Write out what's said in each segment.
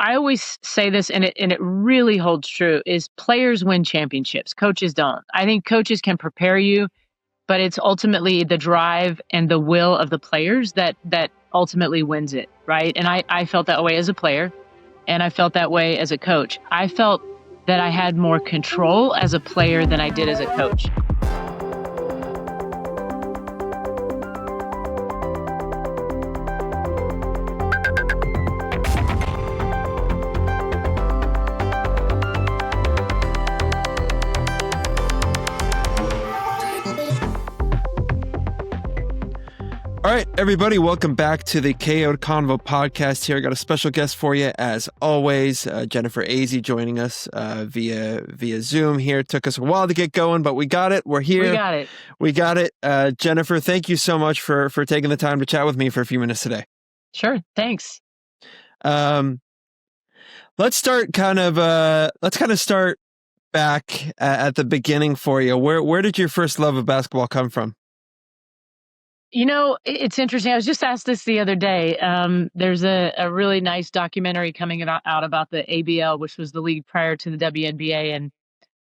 I always say this, and it really holds true, is players win championships, coaches don't. I think coaches can prepare you, but it's ultimately the drive and the will of the players that ultimately wins it, right? And I felt that way as a player, and I felt that way as a coach. I felt that I had more control as a player than I did as a coach. All right, everybody, welcome back to the KO Convo podcast here. I got a special guest for you, as always, Jennifer Azzi joining us via Zoom here. It took us a while to get going, but we got it. We're here. We got it. Jennifer, thank you so much for taking the time to chat with me for a few minutes today. Sure, thanks. Let's start start back at the beginning for you. Where did your first love of basketball come from? You know, it's interesting. I was just asked this the other day. There's a really nice documentary coming out about the ABL, which was the league prior to the WNBA, and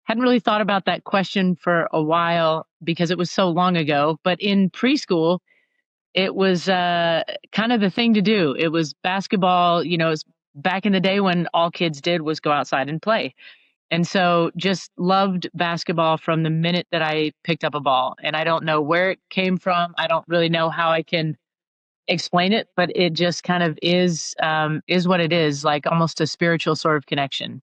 hadn't really thought about that question for a while because it was so long ago. But in preschool, it was kind of the thing to do. It was basketball. You know, it was back in the day when all kids did was go outside and play. And so just loved basketball from the minute that I picked up a ball. And I don't know where it came from. I don't really know how I can explain it, but it just kind of is what it is, like almost a spiritual sort of connection.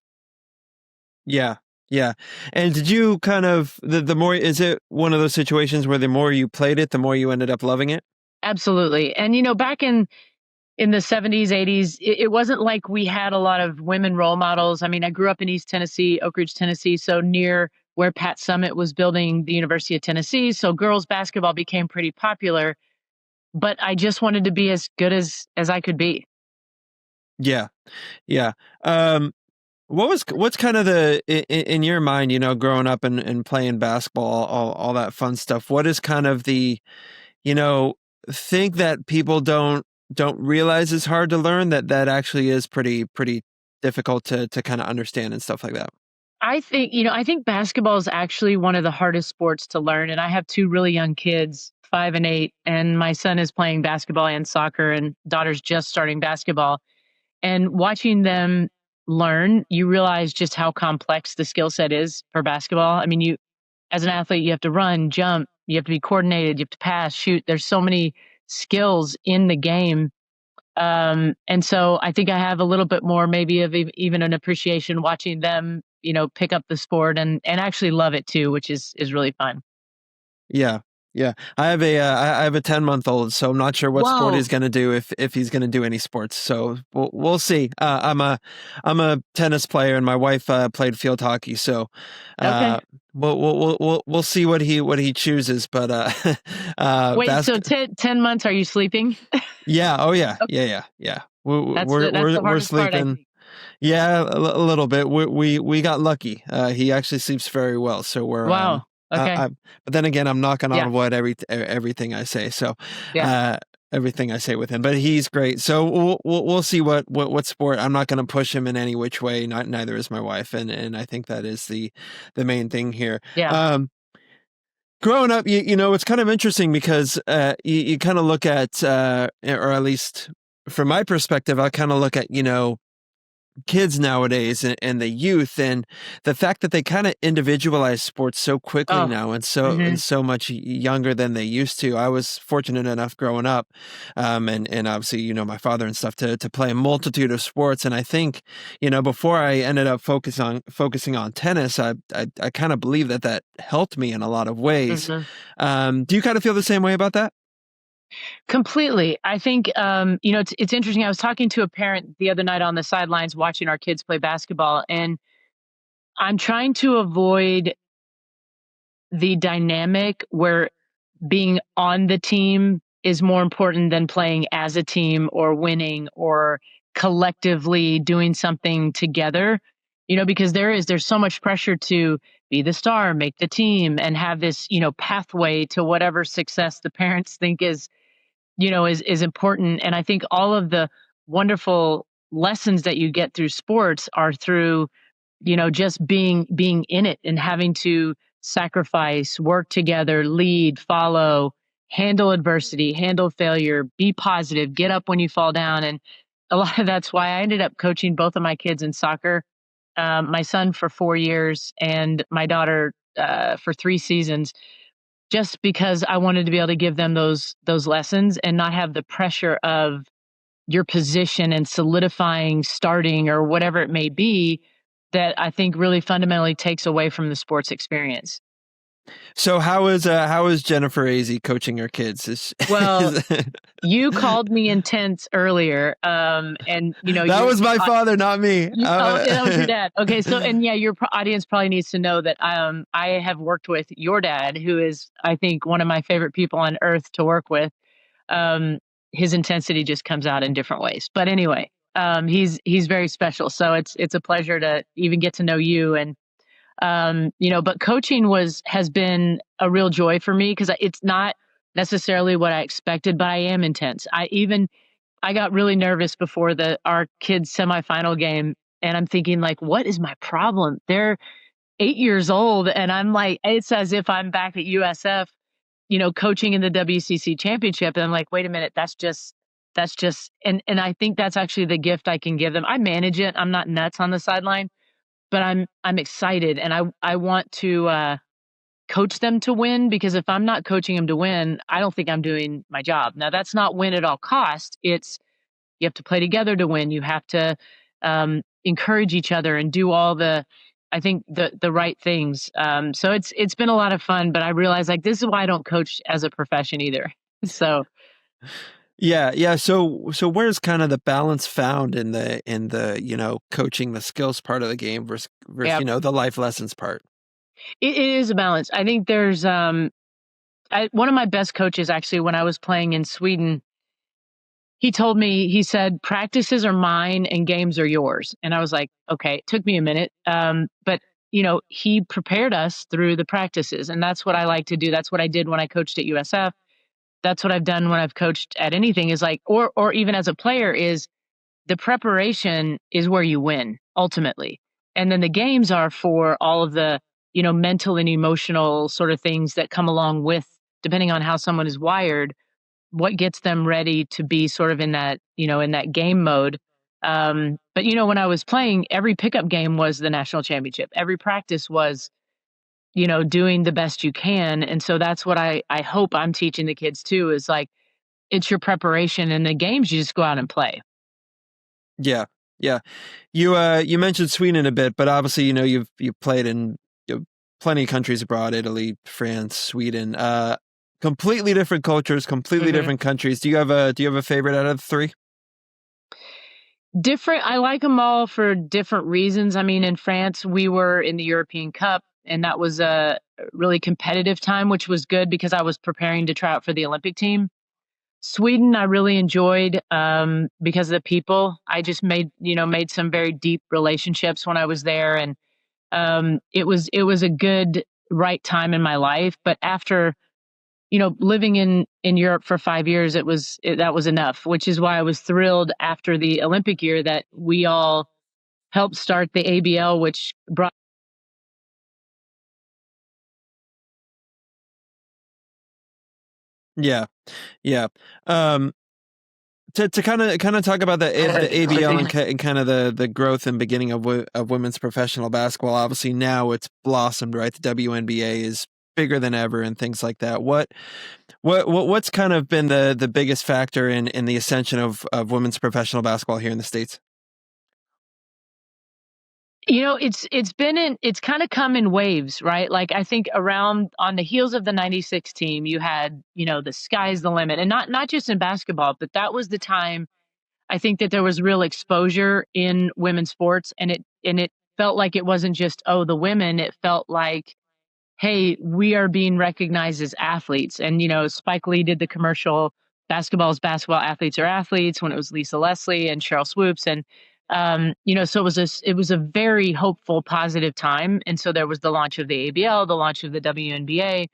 Yeah. Yeah. And did you kind of, the more, is it one of those situations where the more you played it, the more you ended up loving it? Absolutely. And, you know, back in the 70s, 80s, it wasn't like we had a lot of women role models. I mean, I grew up in East Tennessee, Oak Ridge, Tennessee, so near where Pat Summitt was building the University of Tennessee. So girls basketball became pretty popular, but I just wanted to be as good as I could be. Yeah. Yeah. What's kind of in your mind, you know, growing up and playing basketball, all that fun stuff, what is kind of the, you know, think that people don't realize is hard to learn that actually is pretty difficult to kind of understand and stuff like that? I think basketball is actually one of the hardest sports to learn. And I have two really young kids, 5 and 8, and my son is playing basketball and soccer, and daughter's just starting basketball. And watching them learn, you realize just how complex the skill set is for basketball. I mean, as an athlete, you have to run, jump, you have to be coordinated, you have to pass, shoot. There's so many skills in the game. And so I think I have a little bit more maybe of even an appreciation watching them, you know, pick up the sport and actually love it too, which is really fun. Yeah. Yeah. I have a 10-month-old, so I'm not sure what sport he's going to do if he's going to do any sports. So we'll see. I'm a tennis player, and my wife played field hockey. So okay. We'll see what he chooses. But wait, so 10 months? Are you sleeping? Yeah. Oh yeah. Okay. Yeah. We're sleeping. Part, yeah, a little bit. We got lucky. He actually sleeps very well. So we're wow. Okay. But then again, I'm knocking on wood everything I say. So everything I say with him, but he's great. So we'll see what sport. I'm not going to push him in any which way. Neither is my wife, and I think that is the main thing here. Yeah. Growing up, you know, it's kind of interesting because you kind of look at, or at least from my perspective, I kind of look at, you know, kids nowadays and the youth, and the fact that they kind of individualize sports so quickly now and so much younger than they used to. I was fortunate enough growing up, and obviously, you know, my father and stuff to play a multitude of sports. And I think, you know, before I ended up focusing on tennis, I kind of believe that helped me in a lot of ways. Do you kind of feel the same way about that? Completely. I think, you know, it's interesting. I was talking to a parent the other night on the sidelines watching our kids play basketball, and I'm trying to avoid the dynamic where being on the team is more important than playing as a team or winning or collectively doing something together, you know, because there's so much pressure to be the star, make the team, and have this, you know, pathway to whatever success the parents think is, you know, is important. And I think all of the wonderful lessons that you get through sports are through, just being in it and having to sacrifice, work together, lead, follow, handle adversity, handle failure, be positive, get up when you fall down. And a lot of that's why I ended up coaching both of my kids in soccer. My son for 4 years and my daughter for 3 seasons, just because I wanted to be able to give them those lessons and not have the pressure of your position and solidifying starting or whatever it may be, that I think really fundamentally takes away from the sports experience. So how is Jennifer Azzi coaching her kids? Well, you called me intense earlier, and That was my father, not me. okay, that was your dad. Okay, so and yeah, your audience probably needs to know that I have worked with your dad, who is, I think, one of my favorite people on earth to work with. Um, his intensity just comes out in different ways. But anyway, he's very special. So it's a pleasure to even get to know you. And but coaching has been a real joy for me because it's not necessarily what I expected, but I am intense. I got really nervous before our kids' semifinal game, and I'm thinking like, what is my problem? They're 8 years old, and I'm like, it's as if I'm back at USF, coaching in the WCC championship. And I'm like, wait a minute, and I think that's actually the gift I can give them. I manage it. I'm not nuts on the sideline, but I'm excited, and I want to coach them to win, because if I'm not coaching them to win, I don't think I'm doing my job. Now that's not win at all cost. It's you have to play together to win. You have to encourage each other and do all I think the right things. So it's been a lot of fun, but I realize like this is why I don't coach as a profession either. So Yeah. So where's kind of the balance found in the coaching the skills part of the game versus yeah, the life lessons part? it is a balance. I think there's one of my best coaches actually when I was playing in Sweden. He told me, he said, practices are mine and games are yours. And I was like, okay, it took me a minute. But he prepared us through the practices, and that's what I like to do. That's what I did when I coached at USF. That's what I've done when I've coached at anything, is like, or even as a player, is the preparation is where you win ultimately. And then the games are for all of the, mental and emotional sort of things that come along with, depending on how someone is wired, what gets them ready to be sort of in that, in that game mode. But when I was playing, every pickup game was the national championship. Every practice was, doing the best you can. And so that's what I hope I'm teaching the kids too, is like, it's your preparation, and the games you just go out and play. Yeah. Yeah. You mentioned Sweden a bit, but obviously, you've played in plenty of countries abroad, Italy, France, Sweden, completely different cultures, completely Mhm. different countries. Do you have a favorite out of the three? Different. I like them all for different reasons. I mean, in France, we were in the European Cup, and that was a really competitive time, which was good because I was preparing to try out for the Olympic team. Sweden, I really enjoyed because of the people. I just made some very deep relationships when I was there, and it was a good right time in my life. But after living in Europe for 5 years, that was enough. Which is why I was thrilled after the Olympic year that we all helped start the ABL, which brought. Yeah. Yeah. Um, to kind of talk about the ABL and kind of the growth and beginning of women's professional basketball. Obviously now it's blossomed, right? The WNBA is bigger than ever and things like that. What's kind of been the biggest factor in the ascension of women's professional basketball here in the States? It's kind of come in waves, right? Like I think around on the heels of the 96 team, you had, the sky's the limit. And not just in basketball, but that was the time I think that there was real exposure in women's sports, and it felt like it wasn't just, oh, the women. It felt like, hey, we are being recognized as athletes. And Spike Lee did the commercial, basketball's basketball, athletes are athletes, when it was Lisa Leslie and Cheryl Swoops. And so it was a very hopeful, positive time. And so there was the launch of the ABL, the launch of the WNBA.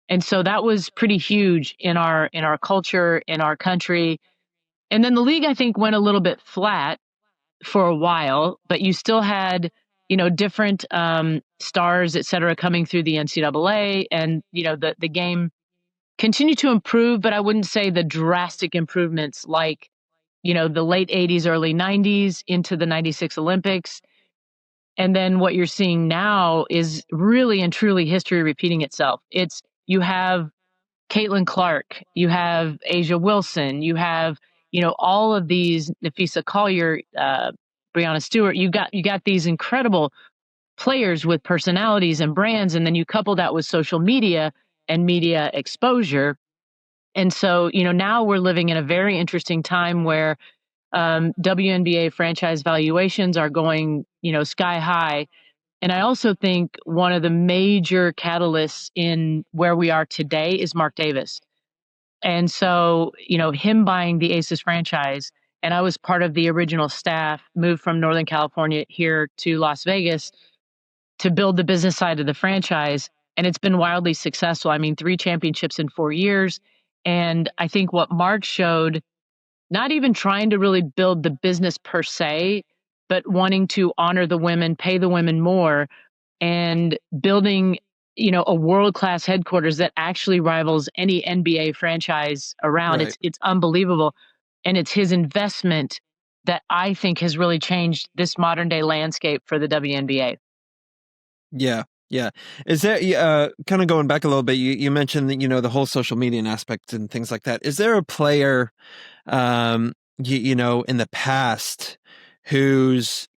And so that was pretty huge in our culture, in our country. And then the league, I think, went a little bit flat. for a while, but you still had, different stars, et cetera, coming through the NCAA, and the game continued to improve, but I wouldn't say the drastic improvements like the late '80s, early '90s into the '96 Olympics. And then what you're seeing now is really and truly history repeating itself. It's you have Caitlin Clark, you have Asia Wilson, you have all of these, Nafisa Collier, Breonna Stewart. You got these incredible players with personalities and brands, and then you couple that with social media and media exposure. And so now we're living in a very interesting time where WNBA franchise valuations are going sky high. And I also think one of the major catalysts in where we are today is Mark Davis. And so, him buying the Aces franchise, and I was part of the original staff, moved from Northern California here to Las Vegas to build the business side of the franchise. And it's been wildly successful. I mean, 3 championships in 4 years. And I think what Mark showed, not even trying to really build the business per se, but wanting to honor the women, pay the women more, and building a world-class headquarters that actually rivals any NBA franchise around. Right. It's unbelievable, and it's his investment that I think has really changed this modern day landscape for the WNBA. Yeah. Yeah. Is there kind of going back a little bit, you mentioned that, the whole social media aspect and things like that. Is there a player in the past whose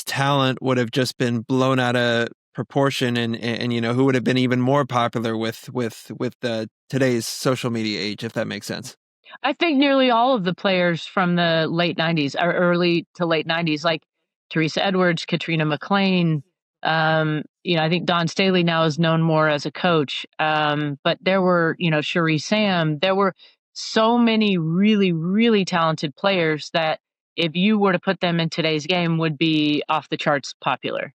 talent would have just been blown out of proportion and who would have been even more popular with the today's social media age, if that makes sense? I think nearly all of the players from the late '90s or early to late '90s, like Teresa Edwards, Katrina McClain. I think Don Staley now is known more as a coach. But there were, Cherie Sam. There were so many really, really talented players that if you were to put them in today's game would be off the charts popular.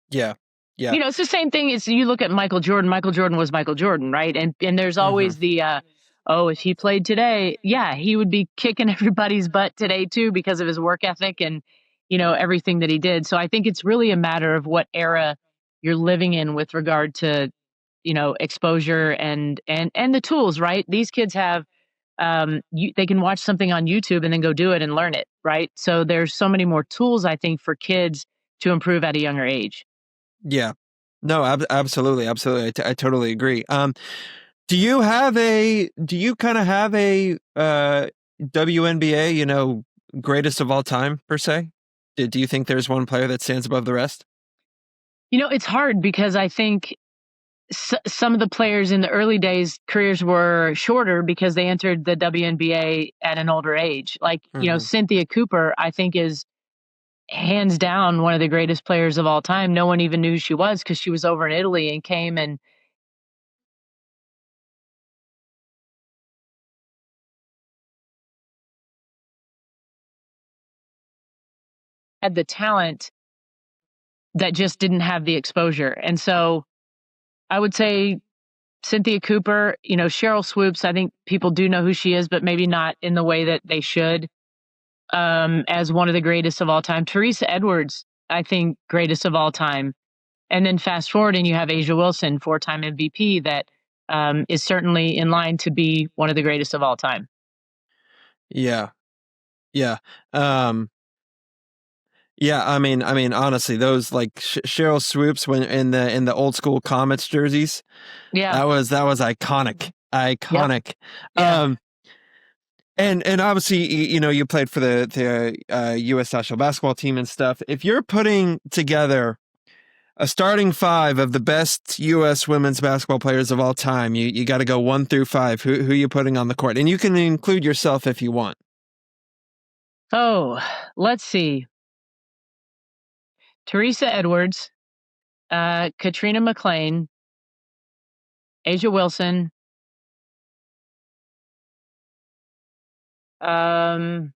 Yeah. Yeah. It's the same thing as you look at Michael Jordan. Michael Jordan was Michael Jordan, right? And there's Hmm. always the oh, if he played today, yeah, he would be kicking everybody's butt today too because of his work ethic and everything that he did. So I think it's really a matter of what era you're living in with regard to exposure and the tools, right? These kids have they can watch something on YouTube and then go do it and learn it, right? So there's so many more tools I think for kids to improve at a younger age. Yeah. No, absolutely. Absolutely. I totally agree. Do you kind of have a WNBA, greatest of all time per se? Do you think there's one player that stands above the rest? It's hard because I think some of the players in the early days careers were shorter because they entered the WNBA at an older age. Like, Hmm. Cynthia Cooper, I think is hands down one of the greatest players of all time. No one even knew who she was because she was over in Italy and came and had the talent that just didn't have the exposure. And so I would say Cynthia Cooper, Cheryl Swoops, I think people do know who she is, but maybe not in the way that they should. As one of the greatest of all time. Teresa Edwards, I think, greatest of all time. And then fast forward, and you have Asia Wilson, 4-time MVP, that is certainly in line to be one of the greatest of all time. Yeah. Yeah. Um, yeah. I mean, honestly, those like Cheryl Swoops when in the old school Comets jerseys, Yeah. that was iconic, Yep. iconic. Yeah. Um, and obviously, you played for the U.S. national basketball team and stuff. If you're putting together a starting five of the best U.S. women's basketball players of all time, you got to go 1 through 5. Who are you putting on the court? And you can include yourself if you want. Oh, let's see. Teresa Edwards, Katrina McClain, Asia Wilson, um,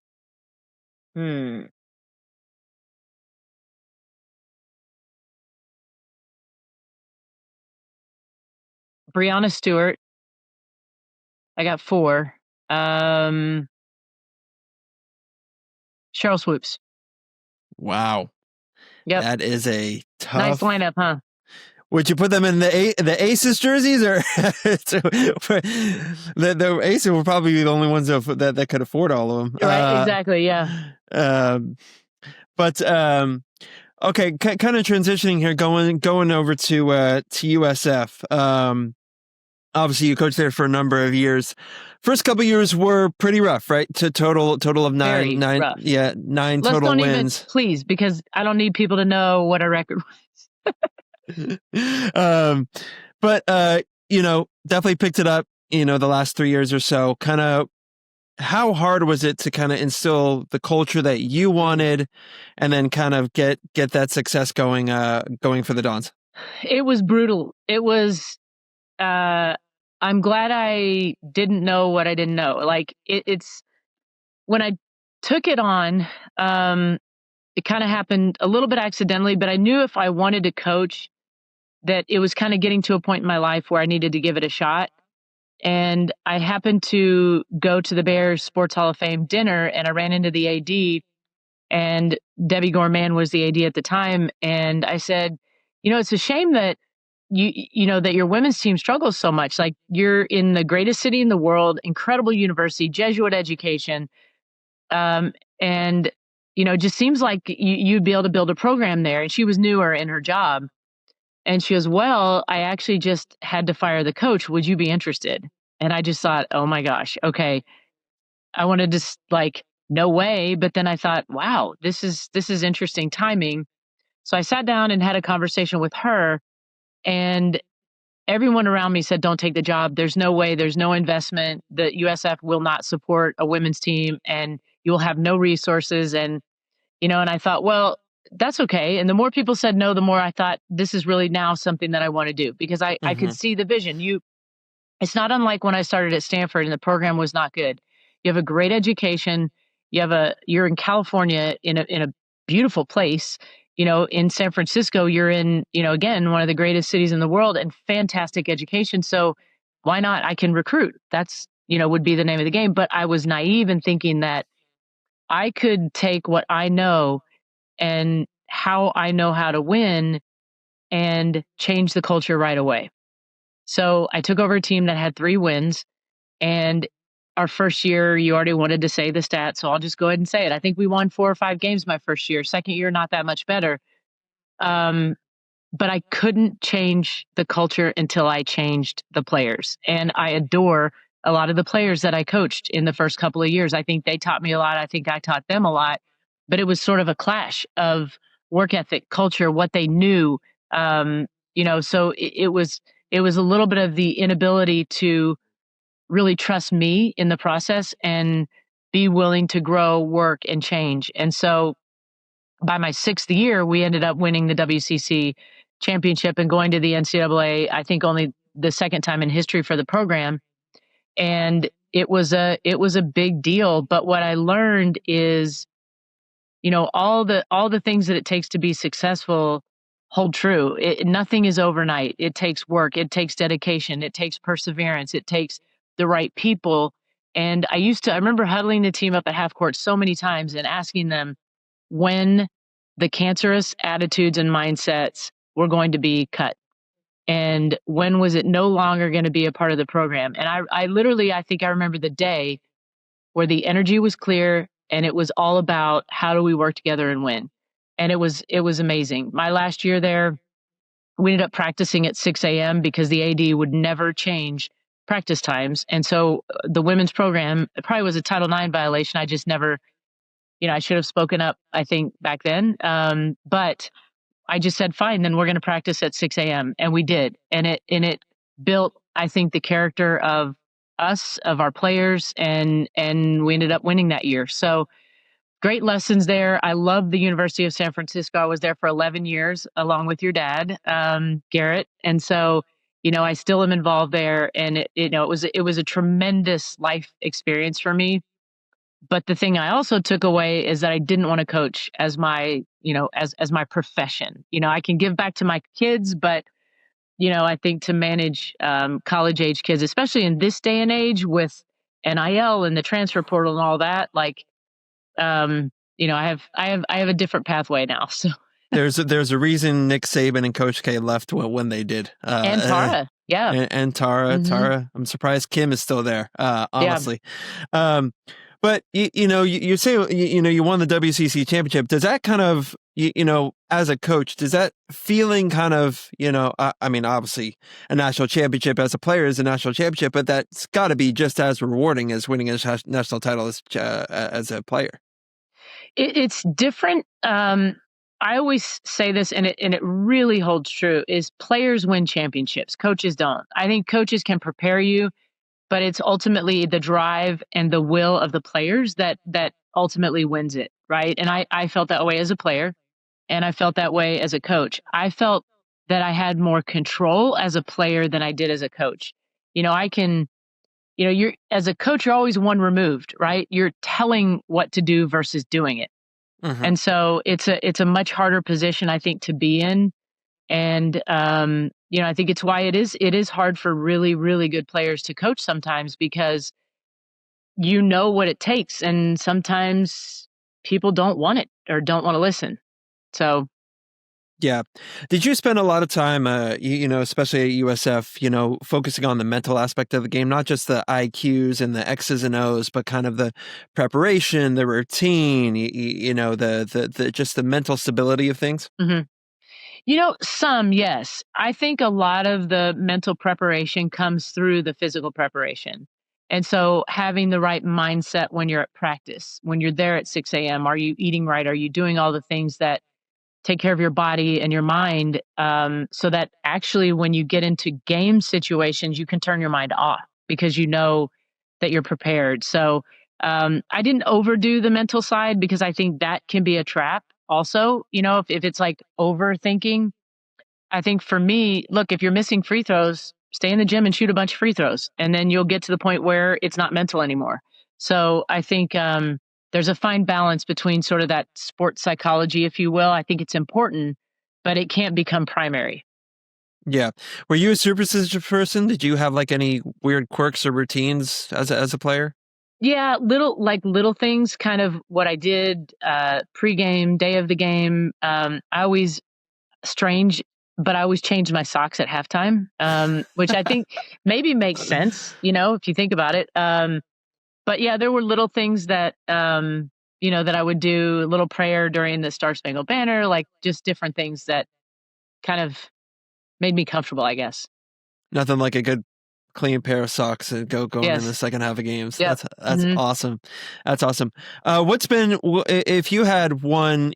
hmm, Breonna Stewart. I got 4. Um, Cheryl Swoops. Wow. Yep. That is a Nice tough lineup, huh? Would you put them in the Aces jerseys, or the Aces will probably be the only ones that could afford all of them? Right. Exactly. Yeah. Um, but okay, kind of transitioning here, going over to USF. Obviously, you coached there for a number of years. First couple years were pretty rough, right? To total of Very nine, rough. yeah, 9 Let's total don't even, wins. please, because I don't need people to know what our record was. But definitely picked it up, the last 3 years or so. Kind of, how hard was it to kind of instill the culture that you wanted, and then kind of get that success going for the Dons? It was brutal. It was, I'm glad I didn't know what I didn't know. Like it's when I took it on, it kind of happened a little bit accidentally, but I knew if I wanted to coach that it was kind of getting to a point in my life where I needed to give it a shot. And I happened to go to the Bears Sports Hall of Fame dinner, and I ran into the AD, and Debbie Gorman was the AD at the time. And I said, it's a shame that that your women's team struggles so much. Like, you're in the greatest city in the world, incredible university, Jesuit education. And, it just seems like you'd be able to build a program there. And she was newer in her job. And she goes, well, I actually just had to fire the coach. Would you be interested? And I just thought, oh my gosh, okay. I wanted to like, no way. But then I thought, wow, this is interesting timing. So I sat down and had a conversation with her, and everyone around me said, don't take the job. There's no way, there's no investment. The USF will not support a women's team, and you'll have no resources. And I thought, well, that's okay. And the more people said no, the more I thought, this is really now something that I want to do, because I could see the vision. It's not unlike when I started at Stanford and the program was not good. You have a great education. You're in California in a beautiful place. In San Francisco, you're in, again, one of the greatest cities in the world, and fantastic education. So why not? I can recruit. That's, would be the name of the game. But I was naive in thinking that I could take what I know and how I know how to win and change the culture right away. So I took over a team that had 3 wins, and our first year, you already wanted to say the stats, so I'll just go ahead and say it. I think we won 4 or 5 games my first year. Second year, not that much better. But I couldn't change the culture until I changed the players. And I adore a lot of the players that I coached in the first couple of years. I think they taught me a lot. I think I taught them a lot. But it was sort of a clash of work ethic, culture, what they knew. So it was a little bit of the inability to really trust me in the process and be willing to grow, work, and change. And so by my 6th year, we ended up winning the WCC championship and going to the NCAA, I think only the second time in history for the program. And it was a big deal. But what I learned is, all the things that it takes to be successful hold true. Nothing is overnight. It takes work. It takes dedication. It takes perseverance. It takes the right people. And I remember huddling the team up at half court so many times and asking them when the cancerous attitudes and mindsets were going to be cut, and when was it no longer going to be a part of the program. And I literally, I think I remember the day where the energy was clear and it was all about how do we work together and win. And it was amazing. My last year there, we ended up practicing at 6 a.m. because the AD would never change practice times. And so the women's program, it probably was a Title IX violation. I just never, I should have spoken up, I think, back then. But I just said, fine, then we're going to practice at 6 a.m. And we did. And it built, I think, the character of us, of our players, and we ended up winning that year. So great lessons there. I love the University of San Francisco. I was there for 11 years along with your dad, Garrett. And so, I still am involved there. And it was a tremendous life experience for me. But the thing I also took away is that I didn't want to coach as my, as my profession. I can give back to my kids, but I think to manage college age kids, especially in this day and age with NIL and the transfer portal and all that, like, I have a different pathway now. So There's a reason Nick Saban and Coach K left when they did. and Tara, yeah, And Tara, hmm I'm surprised Kim is still there. yeah. Honestly, um, but you say you won the WCC championship. Does that kind of as a coach, does that feeling kind of I mean, obviously a national championship as a player is a national championship, but that's got to be just as rewarding as winning a national title as a player. It's different. I always say this, and it really holds true: is players win championships, coaches don't. I think coaches can prepare you, but it's ultimately the drive and the will of the players that ultimately wins it, right? And I felt that way as a player, and I felt that way as a coach. I felt that I had more control as a player than I did as a coach. I can, you're as a coach, you're always one removed, right? You're telling what to do versus doing it. Hmm. And so it's a much harder position, I think, to be in. And I think it's why it is hard for really, really good players to coach sometimes, because you know what it takes, and sometimes people don't want it or don't want to listen. So Yeah. Did you spend a lot of time, especially at USF, focusing on the mental aspect of the game, not just the IQs and the X's and O's, but kind of the preparation, the routine, the just the mental stability of things? mhm. Some, yes. I think a lot of the mental preparation comes through the physical preparation. And so having the right mindset when you're at practice, when you're there at 6 a.m., are you eating right? Are you doing all the things that take care of your body and your mind, so that actually when you get into game situations, you can turn your mind off because you know that you're prepared. So I didn't overdo the mental side because I think that can be a trap also. If it's like overthinking, I think for me, look, if you're missing free throws, stay in the gym and shoot a bunch of free throws, and then you'll get to the point where it's not mental anymore. So I think there's a fine balance between sort of that sports psychology, if you will. I think it's important, but it can't become primary. Yeah. Were you a superstitious person? Did you have like any weird quirks or routines as a player? Yeah, little things, kind of what I did pregame, day of the game. I always strange, but I always change my socks at halftime, which I think maybe makes sense, if you think about it. But yeah, there were little things that I would do, a little prayer during the Star Spangled Banner, like just different things that kind of made me comfortable, I guess. Nothing like a good clean pair of socks and going in the Yes. second half of games. Yep. That's hmm awesome. That's awesome. What's been if you had one,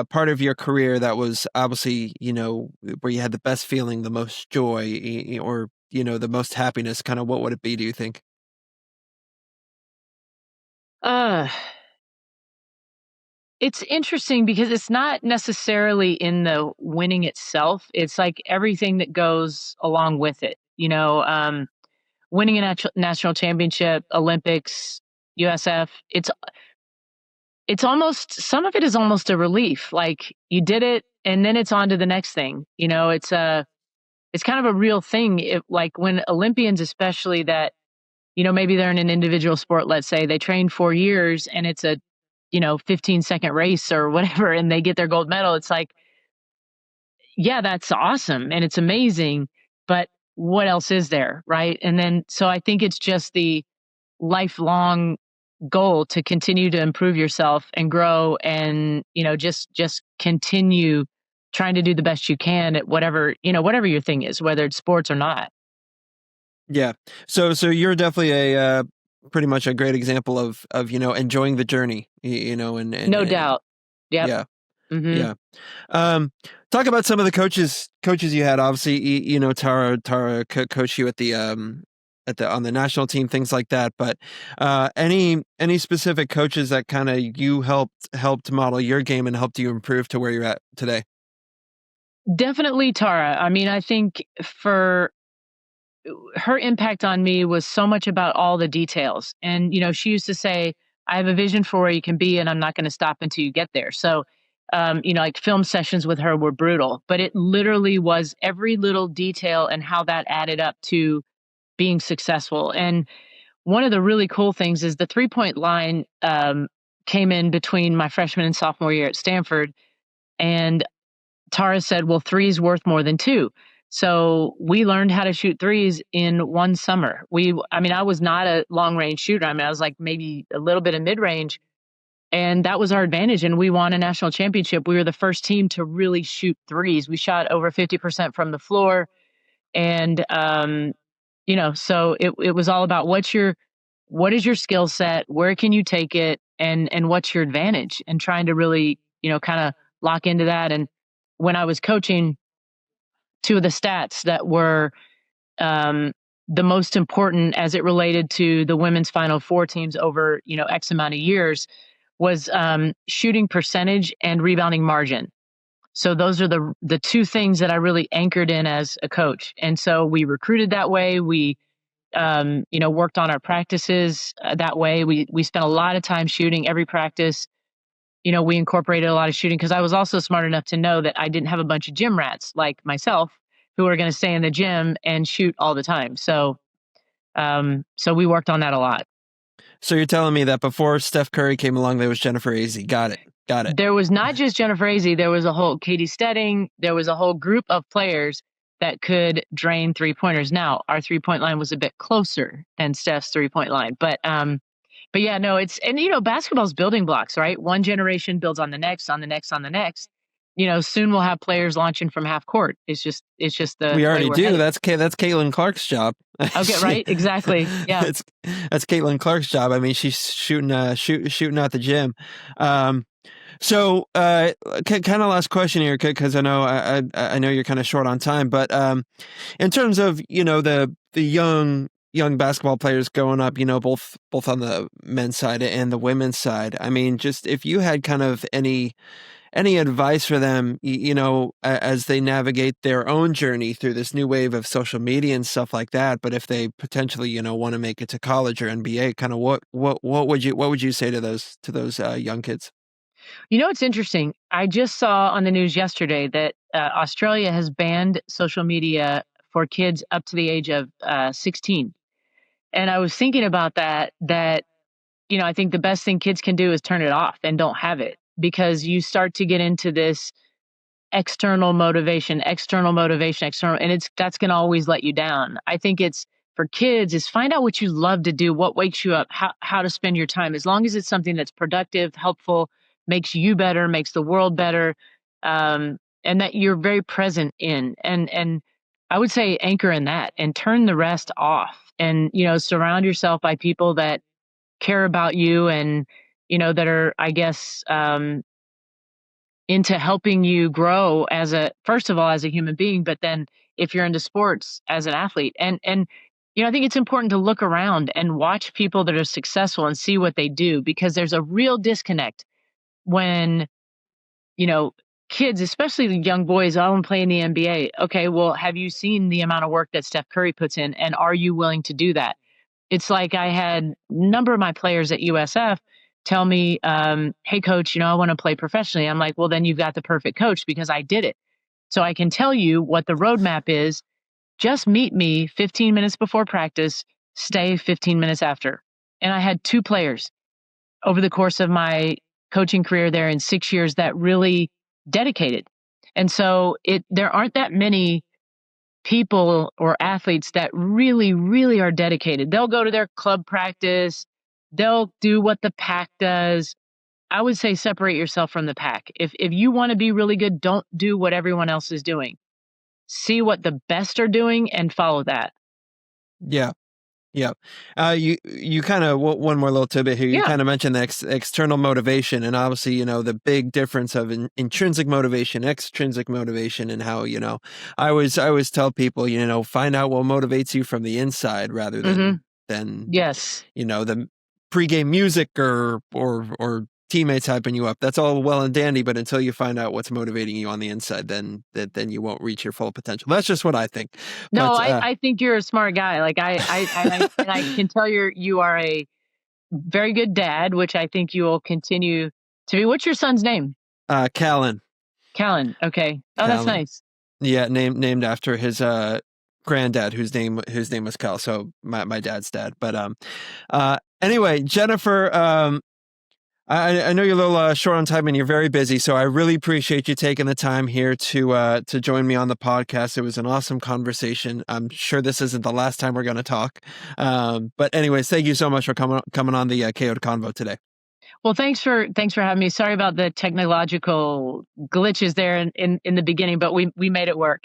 part of your career that was obviously, where you had the best feeling, the most joy, or the most happiness, kind of what would it be, do you think? Uh, it's interesting because it's not necessarily in the winning itself. It's like everything that goes along with it. Winning a national championship, Olympics, USF, it's almost, some of it is almost a relief. Like you did it and then it's on to the next thing. It's kind of a real thing. Like when Olympians, especially that, maybe they're in an individual sport, let's say they train 4 years and it's a 15-second race or whatever, and they get their gold medal. It's like, yeah, that's awesome and it's amazing, but what else is there, right? And then so I think it's just the lifelong goal to continue to improve yourself and grow, and just continue trying to do the best you can at whatever your thing is, whether it's sports or not. Yeah. So you're definitely a pretty much a great example of enjoying the journey, No and doubt. Yep. yeah. hmm Yeah. Um, talk about some of the coaches you had. Obviously, Tara coached you on the national team, things like that. But any specific coaches that kind of you helped model your game and helped you improve to where you're at today? Definitely Tara. I mean, I think for her impact on me was so much about all the details. And she used to say, I have a vision for where you can be and I'm not going to stop until you get there. So like film sessions with her were brutal, but it literally was every little detail and how that added up to being successful. And one of the really cool things is the 3-point line. came in between my freshman and sophomore year at Stanford, and Tara said, well, three's worth more than two. So we learned how to shoot threes in one summer. I was not a long range shooter. I was like maybe a little bit of mid range, and that was our advantage. And we won a national championship. We were the first team to really shoot threes. We shot over 50% from the floor. And, so it was all about what is your skill set? Where can you take it? And what's your advantage? And trying to really, kind of lock into that. And when I was coaching, two of the stats that were the most important as it related to the women's Final Four teams over, X amount of years was shooting percentage and rebounding margin. So those are the two things that I really anchored in as a coach. And so we recruited that way. We worked on our practices that way. We spent a lot of time shooting every practice. We incorporated a lot of shooting because I was also smart enough to know that I didn't have a bunch of gym rats like myself who are going to stay in the gym and shoot all the time. So we worked on that a lot. So you're telling me that before Steph Curry came along, there was Jennifer Azzi. Got it. There was not just Jennifer Azzi. There was a whole Katie Stedding. There was a whole group of players that could drain 3-pointers. Now, our 3-point line was a bit closer than Steph's 3-point line. But yeah, no, basketball's building blocks, right? One generation builds on the next, on the next, on the next. Soon we'll have players launching from half court. It's just the we already do. Headed. That's Caitlin Clark's job. Okay, right, exactly. Yeah, that's Caitlin Clark's job. She's shooting out the gym. So kind of last question here, because I know I know you're kind of short on time, but in terms of the young basketball players going up, both on the men's side and the women's side. Just if you had kind of any advice for them, as they navigate their own journey through this new wave of social media and stuff like that, but if they potentially, want to make it to college or NBA, kind of what would you say to those young kids? It's interesting. I just saw on the news yesterday that Australia has banned social media for kids up to the age of 16. And I was thinking about that, I think the best thing kids can do is turn it off and don't have it, because you start to get into this external motivation, and that's going to always let you down. I think it's for kids is find out what you love to do, what wakes you up, how to spend your time, as long as it's something that's productive, helpful, makes you better, makes the world better, and that you're very present in. And I would say anchor in that and turn the rest off, and, surround yourself by people that care about you and, that are, I guess, into helping you grow first of all, as a human being, but then if you're into sports, as an athlete. And I think it's important to look around and watch people that are successful and see what they do, because there's a real disconnect when, kids, especially the young boys, I want to play in the NBA. Okay, well, have you seen the amount of work that Steph Curry puts in, and are you willing to do that? It's like I had a number of my players at USF tell me, hey, coach, I want to play professionally. I'm like, well, then you've got the perfect coach, because I did it. So I can tell you what the roadmap is. Just meet me 15 minutes before practice, stay 15 minutes after. And I had 2 players over the course of my coaching career there in 6 years that really dedicated. And so there aren't that many people or athletes that really, really are dedicated. They'll go to their club practice. They'll do what the pack does. I would say separate yourself from the pack. If you want to be really good, don't do what everyone else is doing. See what the best are doing and follow that. Yeah. Yeah. You kind of, one more little tidbit here. You kind of mentioned the external motivation, and obviously, the big difference of intrinsic motivation, extrinsic motivation, and how, I always tell people, find out what motivates you from the inside rather than yes, the pregame music or teammates hyping you up. That's all well and dandy, but until you find out what's motivating you on the inside, then you won't reach your full potential. That's just what I think. No, but, I think you're a smart guy. Like I can tell you are a very good dad, which I think you will continue to be. What's your son's name? Callan. Callan. Okay. Oh, Callan. That's nice. Yeah, named after his granddad, whose name was Cal. So my dad's dad. But anyway, Jennifer. I know you're a little short on time and you're very busy, so I really appreciate you taking the time here to join me on the podcast. It was an awesome conversation. I'm sure this isn't the last time we're going to talk. But anyways, thank you so much for coming on the KO Convo today. Well, thanks for having me. Sorry about the technological glitches there in the beginning, but we made it work.